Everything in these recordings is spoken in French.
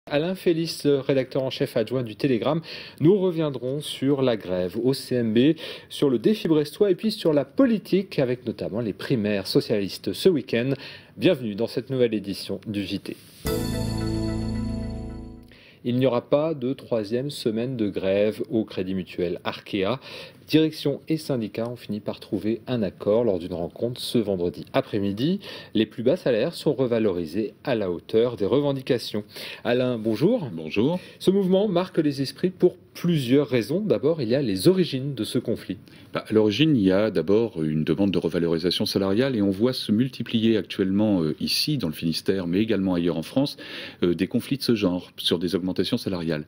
Alain Félix, rédacteur en chef adjoint du Télégramme, nous reviendrons sur la grève au CMB, sur le défi brestois et puis sur la politique avec notamment les primaires socialistes ce week-end. Bienvenue dans cette nouvelle édition du JT. Il n'y aura pas de troisième semaine de grève au Crédit Mutuel Arkea. Direction et syndicats ont fini par trouver un accord lors d'une rencontre ce vendredi après-midi. Les plus bas salaires sont revalorisés à la hauteur des revendications. Alain, bonjour. Bonjour. Ce mouvement marque les esprits pour plusieurs raisons. D'abord, il y a les origines de ce conflit. À l'origine, il y a d'abord une demande de revalorisation salariale et on voit se multiplier actuellement ici, dans le Finistère, mais également ailleurs en France, des conflits de ce genre sur des augmentations salariales.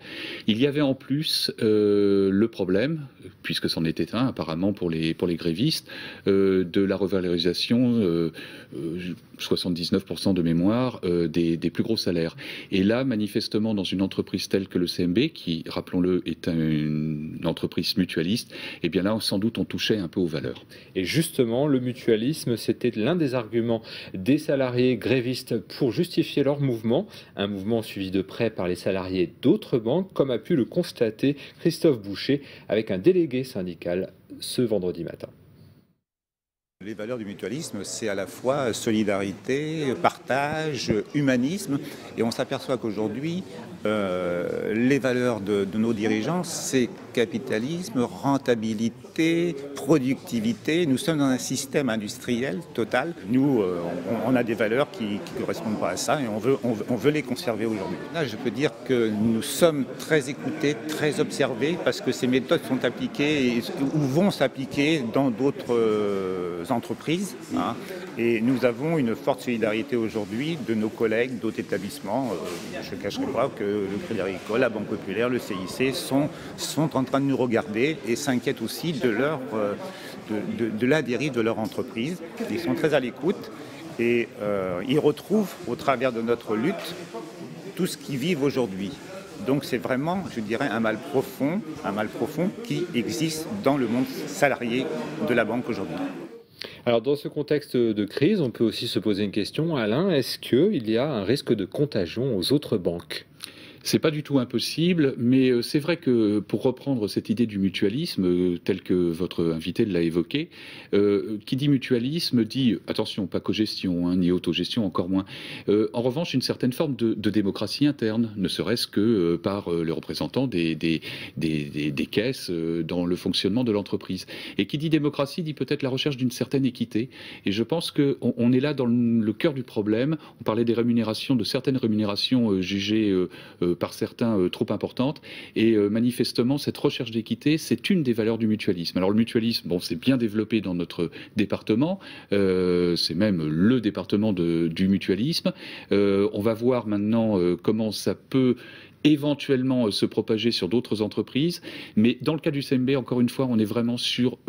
Il y avait en plus le problème, puisque c'en était un apparemment pour les grévistes, de la revalorisation, 79% de mémoire, des plus gros salaires. Et là, manifestement, dans une entreprise telle que le CMB, qui, rappelons-le, est une entreprise mutualiste, eh bien là, sans doute, on touchait un peu aux valeurs. Et justement, le mutualisme, c'était l'un des arguments des salariés grévistes pour justifier leur mouvement, un mouvement suivi de près par les salariés d'autres banques, comme a pu le constater Christophe Boucher avec un délégué syndical ce vendredi matin. Les valeurs du mutualisme, c'est à la fois solidarité, partage, humanisme. Et on s'aperçoit qu'aujourd'hui, les valeurs de nos dirigeants, c'est capitalisme, rentabilité, productivité. Nous sommes dans un système industriel total. Nous, on a des valeurs qui ne correspondent pas à ça et on veut les conserver aujourd'hui. Là, je peux dire que nous sommes très écoutés, très observés, parce que ces méthodes sont appliquées ou vont s'appliquer dans d'autres entreprises, hein, et nous avons une forte solidarité aujourd'hui de nos collègues d'autres établissements. Je ne cacherai pas que le Crédit Agricole, la Banque Populaire, le CIC sont en train de nous regarder et s'inquiètent aussi de la dérive de leur entreprise. Ils sont très à l'écoute et ils retrouvent au travers de notre lutte tout ce qu'ils vivent aujourd'hui. Donc c'est vraiment, je dirais, un mal profond qui existe dans le monde salarié de la banque aujourd'hui. Alors dans ce contexte de crise, on peut aussi se poser une question, Alain, est-ce qu'il y a un risque de contagion aux autres banques ? C'est pas du tout impossible, mais c'est vrai que pour reprendre cette idée du mutualisme, tel que votre invité l'a évoqué, qui dit mutualisme dit, attention, pas cogestion, hein, ni autogestion, encore moins. En revanche, une certaine forme de démocratie interne, ne serait-ce que par les représentants des caisses dans le fonctionnement de l'entreprise. Et qui dit démocratie dit peut-être la recherche d'une certaine équité. Et je pense qu'on est là dans le cœur du problème. On parlait des rémunérations, de certaines rémunérations jugées par certains trop importantes, et manifestement cette recherche d'équité, c'est une des valeurs du mutualisme. Alors le mutualisme, bon, c'est bien développé dans notre département, c'est même le département du mutualisme. On va voir maintenant comment ça peut éventuellement se propager sur d'autres entreprises, mais dans le cas du CMB, encore une fois, on est vraiment sur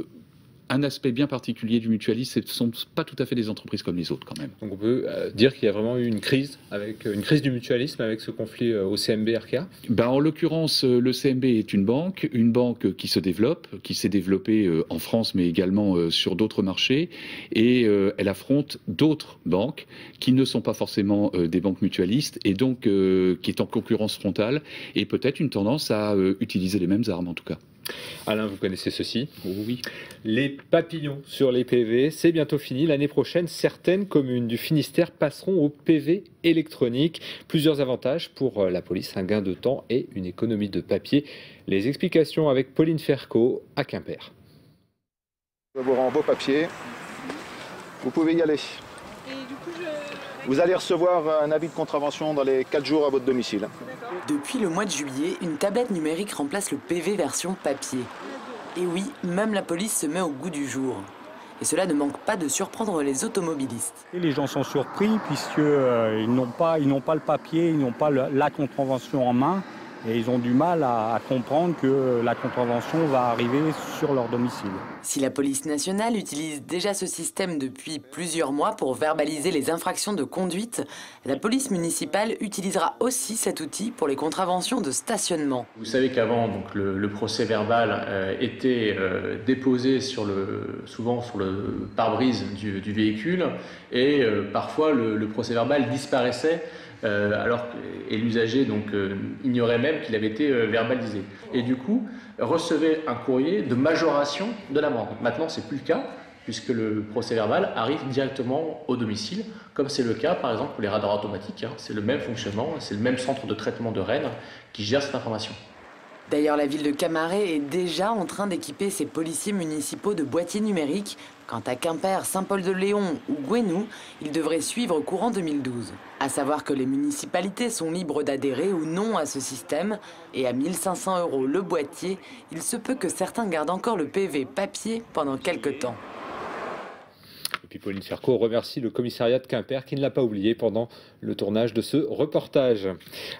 un aspect bien particulier du mutualisme, ce ne sont pas tout à fait des entreprises comme les autres quand même. Donc on peut dire qu'il y a vraiment eu une crise du mutualisme avec ce conflit au CMB Arkea ? En l'occurrence, le CMB est une banque qui se développe, qui s'est développée en France mais également sur d'autres marchés, et elle affronte d'autres banques qui ne sont pas forcément des banques mutualistes et donc qui est en concurrence frontale et peut-être une tendance à utiliser les mêmes armes en tout cas. Alain, vous connaissez ceci ? Oui. Les papillons sur les PV, c'est bientôt fini. L'année prochaine, certaines communes du Finistère passeront au PV électronique. Plusieurs avantages pour la police, un gain de temps et une économie de papier. Les explications avec Pauline Ferco à Quimper. Je vous rends vos papiers. Vous pouvez y aller. Vous allez recevoir un avis de contravention dans les 4 jours à votre domicile. Depuis le mois de juillet, une tablette numérique remplace le PV version papier. Et oui, même la police se met au goût du jour. Et cela ne manque pas de surprendre les automobilistes. Et les gens sont surpris puisqu'ils n'ont pas le papier, ils n'ont pas la contravention en main. Et ils ont du mal à comprendre que la contravention va arriver sur leur domicile. Si la police nationale utilise déjà ce système depuis plusieurs mois pour verbaliser les infractions de conduite, la police municipale utilisera aussi cet outil pour les contraventions de stationnement. Vous savez qu'avant, le procès verbal était déposé souvent sur le pare-brise du véhicule et parfois le procès verbal disparaissait et l'usager ignorait même qu'il avait été verbalisé. Et du coup, recevait un courrier de majoration de l'amende. Maintenant, c'est plus le cas, puisque le procès-verbal arrive directement au domicile, comme c'est le cas, par exemple, pour les radars automatiques. C'est le même fonctionnement, c'est le même centre de traitement de Rennes qui gère cette information. D'ailleurs, la ville de Camaret est déjà en train d'équiper ses policiers municipaux de boîtiers numériques. Quant à Quimper, Saint-Paul-de-Léon ou Gouesnou, ils devraient suivre courant 2012. À savoir que les municipalités sont libres d'adhérer ou non à ce système. Et à 1 500 € le boîtier, il se peut que certains gardent encore le PV papier pendant quelques temps. Et puis Pauline Ferco remercie le commissariat de Quimper qui ne l'a pas oublié pendant le tournage de ce reportage.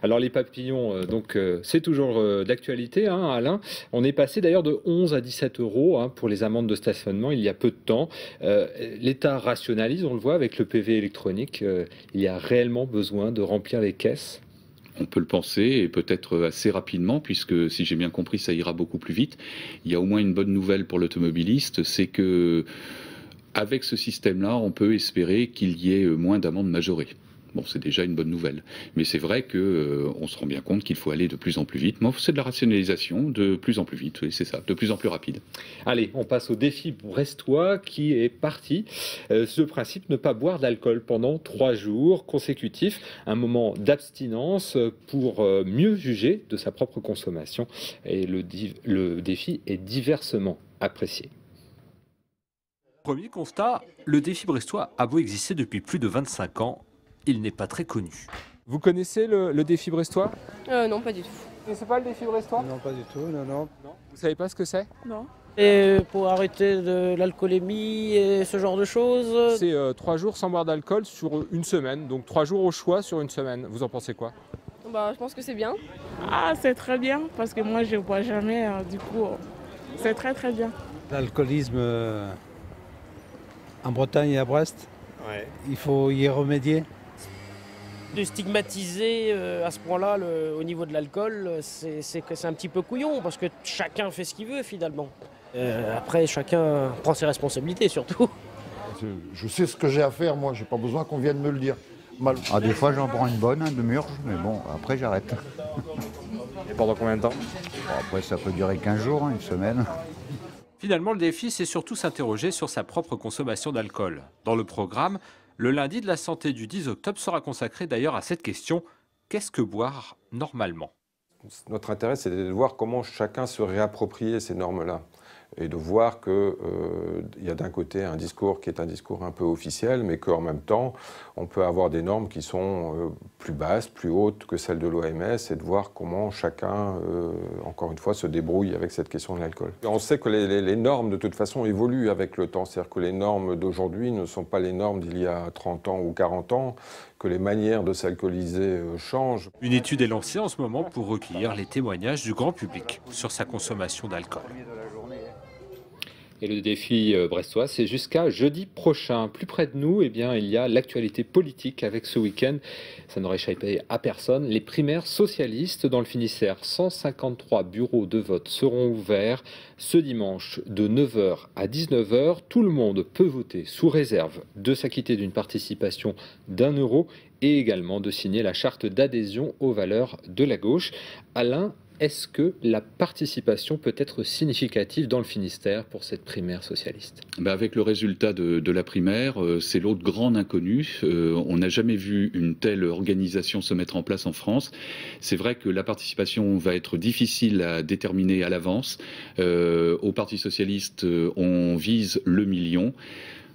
Alors les papillons, c'est toujours d'actualité, Alain. On est passé d'ailleurs de 11 à 17 € pour les amendes de stationnement il y a peu de temps. L'État rationalise, on le voit avec le PV électronique. Il y a réellement besoin de remplir les caisses. On peut le penser, et peut-être assez rapidement, puisque si j'ai bien compris, ça ira beaucoup plus vite. Il y a au moins une bonne nouvelle pour l'automobiliste, c'est que avec ce système-là, on peut espérer qu'il y ait moins d'amendes majorées. Bon, c'est déjà une bonne nouvelle. Mais c'est vrai qu'on se rend bien compte qu'il faut aller de plus en plus vite. Mais c'est de la rationalisation de plus en plus vite, oui, c'est ça, de plus en plus rapide. Allez, on passe au défi brestois qui est parti. Ce principe, ne pas boire d'alcool pendant 3 jours consécutifs. Un moment d'abstinence pour mieux juger de sa propre consommation. Et le défi est diversement apprécié. Premier constat, le défi brestois a beau exister depuis plus de 25 ans, il n'est pas très connu. Vous connaissez le défi brestois ? Non, pas du tout. Vous connaissez pas le défi brestois ? Non, pas du tout, non. Vous savez pas ce que c'est ? Non. Et pour arrêter de l'alcoolémie et ce genre de choses. C'est 3 jours sans boire d'alcool sur une semaine, donc 3 jours au choix sur une semaine. Vous en pensez quoi ? Je pense que c'est bien. Ah, c'est très bien, parce que moi je ne bois jamais, du coup, c'est très très bien. L'alcoolisme en Bretagne et à Brest, il faut y remédier. De stigmatiser à ce point-là au niveau de l'alcool, c'est un petit peu couillon, parce que chacun fait ce qu'il veut finalement. Après, chacun prend ses responsabilités surtout. Je sais ce que j'ai à faire, moi, j'ai pas besoin qu'on vienne me le dire. Des fois j'en prends une bonne, de murge, mais bon, après j'arrête. Et pendant combien de temps ? Après ça peut durer 15 jours, une semaine. Finalement, le défi, c'est surtout s'interroger sur sa propre consommation d'alcool. Dans le programme, le lundi de la santé du 10 octobre sera consacré d'ailleurs à cette question. Qu'est-ce que boire normalement ? Notre intérêt, c'est de voir comment chacun se réapproprie ces normes-là. Et de voir qu'il y a d'un côté un discours qui est un discours un peu officiel, mais qu'en même temps, on peut avoir des normes qui sont plus basses, plus hautes que celles de l'OMS, et de voir comment chacun, encore une fois, se débrouille avec cette question de l'alcool. On sait que les normes, de toute façon, évoluent avec le temps. C'est-à-dire que les normes d'aujourd'hui ne sont pas les normes d'il y a 30 ans ou 40 ans, que les manières de s'alcooliser changent. Une étude est lancée en ce moment pour recueillir les témoignages du grand public sur sa consommation d'alcool. Et le défi brestois, c'est jusqu'à jeudi prochain. Plus près de nous, il y a l'actualité politique avec ce week-end. Ça n'aurait échappé à personne. Les primaires socialistes dans le Finistère. 153 bureaux de vote seront ouverts ce dimanche de 9h à 19h. Tout le monde peut voter sous réserve de s'acquitter d'une participation d'1 € et également de signer la charte d'adhésion aux valeurs de la gauche. Alain, est-ce que la participation peut être significative dans le Finistère pour cette primaire socialiste ? Avec le résultat de la primaire, c'est l'autre grande inconnue. On n'a jamais vu une telle organisation se mettre en place en France. C'est vrai que la participation va être difficile à déterminer à l'avance. Au Parti socialiste, on vise le million.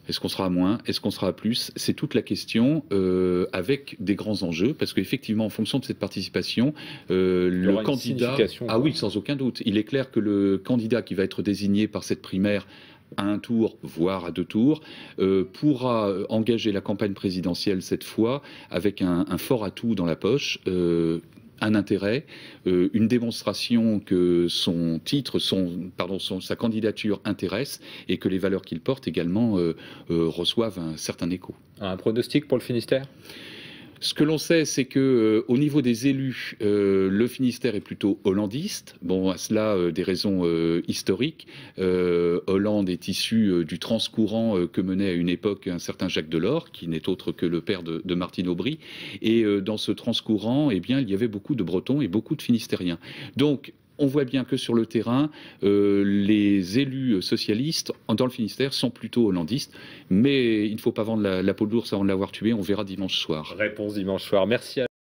Est-ce qu'on sera à moins? Est-ce qu'on sera à plus? C'est toute la question avec des grands enjeux, parce qu'effectivement, en fonction de cette participation, le candidat... Ah oui, sans aucun doute. Il est clair que le candidat qui va être désigné par cette primaire à un tour, voire à 2 tours, pourra engager la campagne présidentielle cette fois avec un fort atout dans la poche, un intérêt, une démonstration que son titre, sa candidature intéresse et que les valeurs qu'il porte également reçoivent un certain écho. Un pronostic pour le Finistère ? Ce que l'on sait, c'est que au niveau des élus, le Finistère est plutôt hollandiste. Bon, à cela, des raisons historiques. Hollande est issu du transcourant que menait à une époque un certain Jacques Delors, qui n'est autre que le père de Martine Aubry. Et dans ce transcourant, eh bien, il y avait beaucoup de Bretons et beaucoup de Finistériens. Donc, on voit bien que sur le terrain, les élus socialistes dans le Finistère sont plutôt hollandistes. Mais il ne faut pas vendre la peau de l'ours avant de l'avoir tué. On verra dimanche soir. Réponse dimanche soir. Merci à